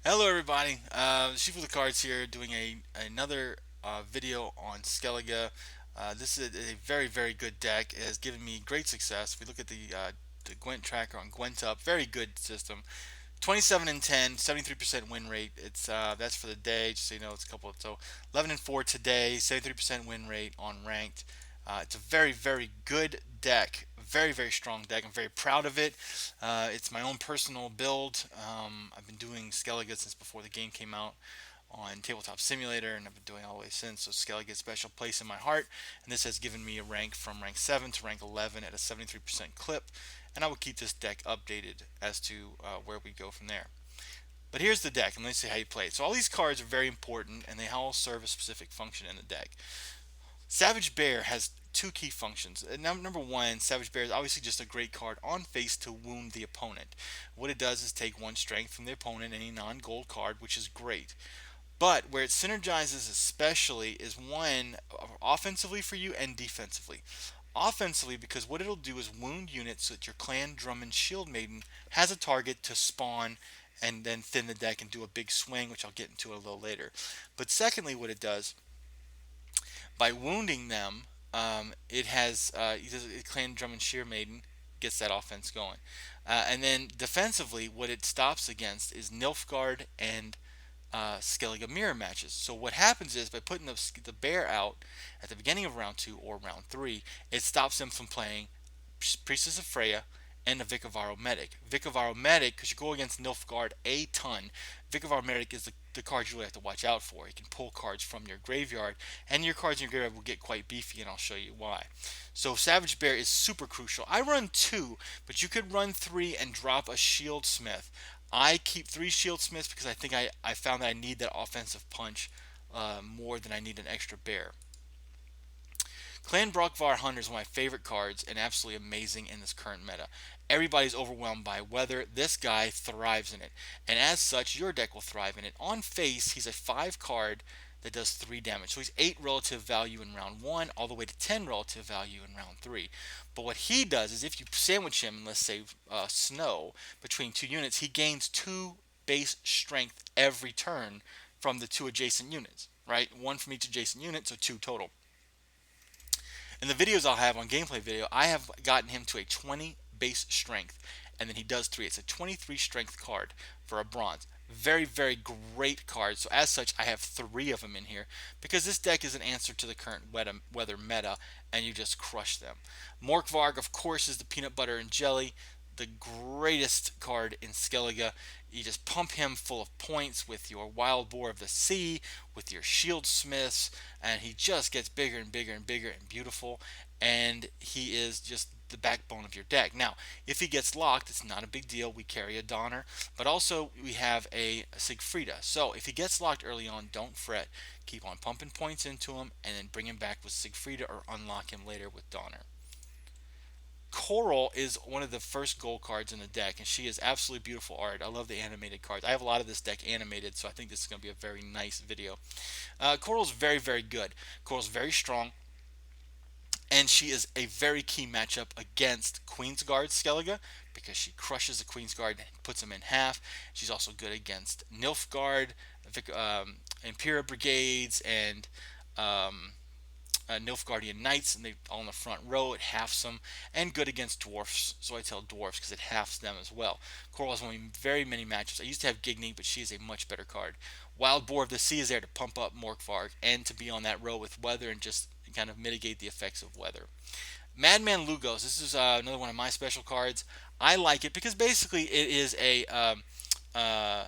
Hello everybody, Shifu the Cards here doing another video on Skellige. This is a very good deck. It has given me great success. If we look at the Gwent tracker on GwentUp, very good system. 27 and 10, 73% win rate. It's That's for the day, just so you know. It's a couple. So 11 and 4 today, 73% win rate on ranked. It's a very good deck. Very strong deck. I'm very proud of it. It's my own personal build. I've been doing Skellige since before the game came out on Tabletop Simulator, and I've been doing it all the way since. So Skellige gets a special place in my heart, and this has given me a rank from rank 7 to rank 11 at a 73% clip, and I will keep this deck updated as to where we go from there. But here's the deck, and let's see how you play it. So all these cards are very important, and they all serve a specific function in the deck. Savage Bear has two key functions. Number one, Savage Bear is obviously just a great card on face to wound the opponent. What it does is take one strength from the opponent, any non-gold card, which is great. But where it synergizes especially is one, offensively for you and defensively. Offensively, because what it'll do is wound units so that your clan Drummond Shield Maiden has a target to spawn and then thin the deck and do a big swing, which I'll get into a little later. But secondly, what it does by wounding them, it has clan Drummond Sheer Maiden gets that offense going, and then defensively, what it stops against is Nilfgaard and Skellige mirror matches. So what happens is by putting the bear out at the beginning of round 2 or round 3, it stops them from playing Priestess of Freya and a Vikavaro Medic. Vikavaro Medic, because you go against Nilfgaard a ton, Vikavaro Medic is the card you really have to watch out for. You can pull cards from your graveyard, and your cards in your graveyard will get quite beefy, and I'll show you why. So Savage Bear is super crucial. I run 2, but you could run 3 and drop a Shield Smith. I keep 3 Shield Smiths because I think I found that I need that offensive punch more than I need an extra bear. Clan Brockvar Hunter is one of my favorite cards and absolutely amazing in this current meta. Everybody's overwhelmed by weather. This guy thrives in it. And as such, your deck will thrive in it. On face, he's a 5 card that does 3 damage. So he's 8 relative value in round 1, all the way to 10 relative value in round 3. But what he does is if you sandwich him, let's say snow, between 2 units, he gains 2 base strength every turn from the 2 adjacent units, right? 1 from each adjacent unit, so 2 total. In the videos I'll have on gameplay video, I have gotten him to a 20 base strength, and then he does 3. It's a 23 strength card for a bronze. Very great card. So as such, I have 3 of them in here because this deck is an answer to the current weather meta, and you just crush them. Morkvarg, of course, is the peanut butter and jelly, the greatest card in Skellige. You just pump him full of points with your Wild Boar of the Sea, with your Shield Smiths, and he just gets bigger and bigger and bigger and beautiful, and he is just the backbone of your deck. Now, if he gets locked, it's not a big deal. We carry a Donner, but also we have a Sigfrida. So if he gets locked early on, don't fret. Keep on pumping points into him, and then bring him back with Sigfrida or unlock him later with Donner. Coral is one of the first gold cards in the deck, and she is absolutely beautiful art. I love the animated cards. I have a lot of this deck animated, so I think this is going to be a very nice video. Coral's very good. Coral's very strong, and she is a very key matchup against Queensguard Skellige because she crushes the Queensguard and puts them in half. She's also good against Nilfgaard, Imperial Brigades, and Nilfgaardian Knights, and they all in the front row. It halves them, and good against dwarfs. So I tell dwarfs because it halves them as well. Coral has won very many matches. I used to have Gigny, but she is a much better card. Wild Boar of the Sea is there to pump up Morkvarg and to be on that row with weather and just kind of mitigate the effects of weather. Madman Lugos. This is another one of my special cards. I like it because basically it is a uh,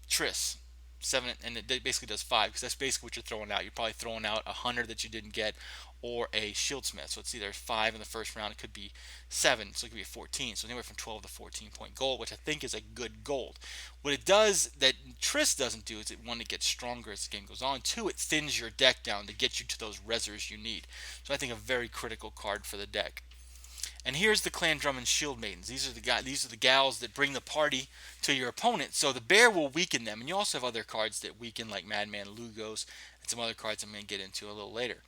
Triss. 7, and it basically does 5 because that's basically what you're throwing out. You're probably throwing out a hunter that you didn't get or a shieldsmith. So it's either 5 in the first round, it could be 7, so it could be a 14. So anywhere from 12 to 14 point gold, which I think is a good gold. What it does that Triss doesn't do is it, one, it gets stronger as the game goes on. 2, it thins your deck down to get you to those rezzers you need. So I think a very critical card for the deck. And here's the Clan Drummond Shield Maidens. These are the gals that bring the party to your opponent. So the bear will weaken them, and you also have other cards that weaken, like Madman Lugos, and some other cards I'm going to get into a little later.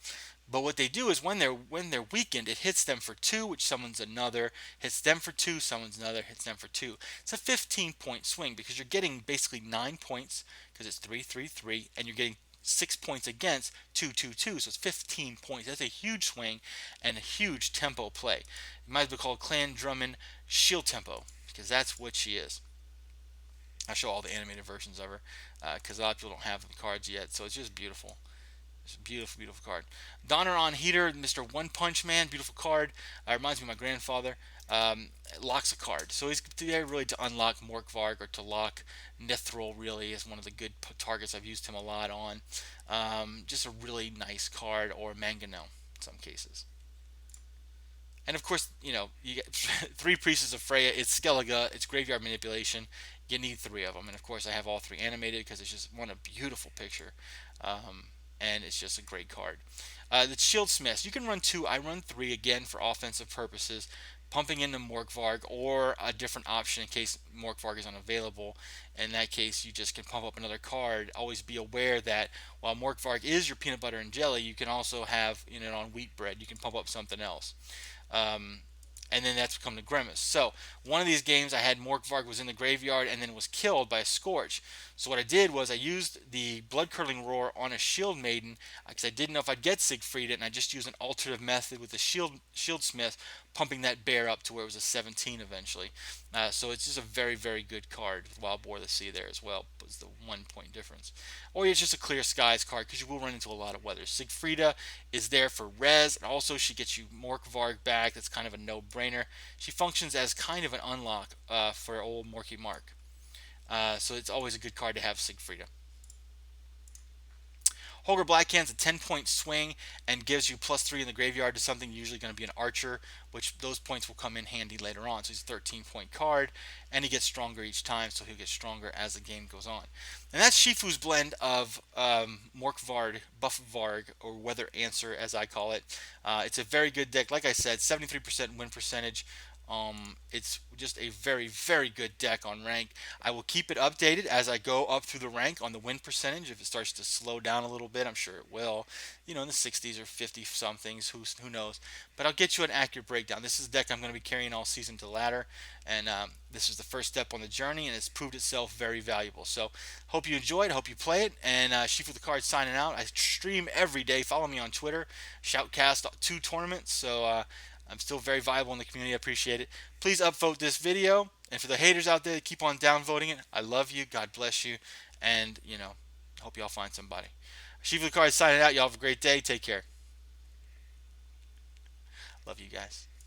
But what they do is when they're weakened, it hits them for two, which summons another, hits them for two, summons another, hits them for two. It's a 15-point swing because you're getting basically 9 points because it's 3-3-3, and you're getting 6 points against 2-2-2. So it's 15 points. That's a huge swing and a huge tempo play. It might as well be called Clan Drummond Shield Tempo because that's what she is. I show all the animated versions of her because a lot of people don't have the cards yet, so it's just beautiful. It's a beautiful, beautiful card. Donner on Heater, Mr. One Punch Man, beautiful card. Reminds me of my grandfather. Locks a card. So he's there really to unlock Morkvarg or to lock Nithril, really, is one of the good targets. I've used him a lot on. Just a really nice card, or Mangonel in some cases. And of course, you get three Priestess of Freya. It's Skellige. It's Graveyard Manipulation. You need three of them. And of course, I have all three animated because it's just one a beautiful picture. And it's just a great card. The Shield Smiths. You can run two. I run three again for offensive purposes. Pumping into Morkvarg, or a different option in case Morkvarg is unavailable. In that case, you just can pump up another card. Always be aware that while Morkvarg is your peanut butter and jelly, you can also have on wheat bread. You can pump up something else. Um, and then that's become the Grimace. So one of these games, I had Morkvarg was in the graveyard and then was killed by a Scorch. So what I did was I used the Blood Curdling Roar on a Shield Maiden because I didn't know if I'd get Siegfried, and I just used an alternative method with the Shield Smith, pumping that bear up to where it was a 17 eventually. So it's just a very, very good card with Wild Boar of the Sea there as well. Was the 1 point difference. Or it's just a Clear Skies card because you will run into a lot of weather. Siegfrieda is there for res, and also she gets you Morkvarg back. That's kind of a no-brainer. She functions as kind of an unlock for old Morky Mark. So it's always a good card to have Siegfrieda. Holger Blackhand's a 10-point swing and gives you +3 in the graveyard to something usually going to be an archer, which those points will come in handy later on. So he's a 13-point card, and he gets stronger each time, so he'll get stronger as the game goes on. And that's Shifu's blend of Morkvarg, Buffvarg, or Weather Answer, as I call it. It's a very good deck. Like I said, 73% win percentage. It's just a very, very good deck on rank. I will keep it updated as I go up through the rank on the win percentage. If it starts to slow down a little bit, I'm sure it will. In the 60s or 50 somethings, who knows? But I'll get you an accurate breakdown. This is a deck I'm going to be carrying all season to ladder, and this is the first step on the journey, and it's proved itself very valuable. So, hope you enjoyed. Hope you play it. And Shifu the Card signing out. I stream every day. Follow me on Twitter. Shoutcast 2 tournaments. So. I'm still very viable in the community. I appreciate it. Please upvote this video. And for the haters out there, keep on downvoting it. I love you. God bless you. And, hope y'all find somebody. Shifu the Card signing out. Y'all have a great day. Take care. Love you guys.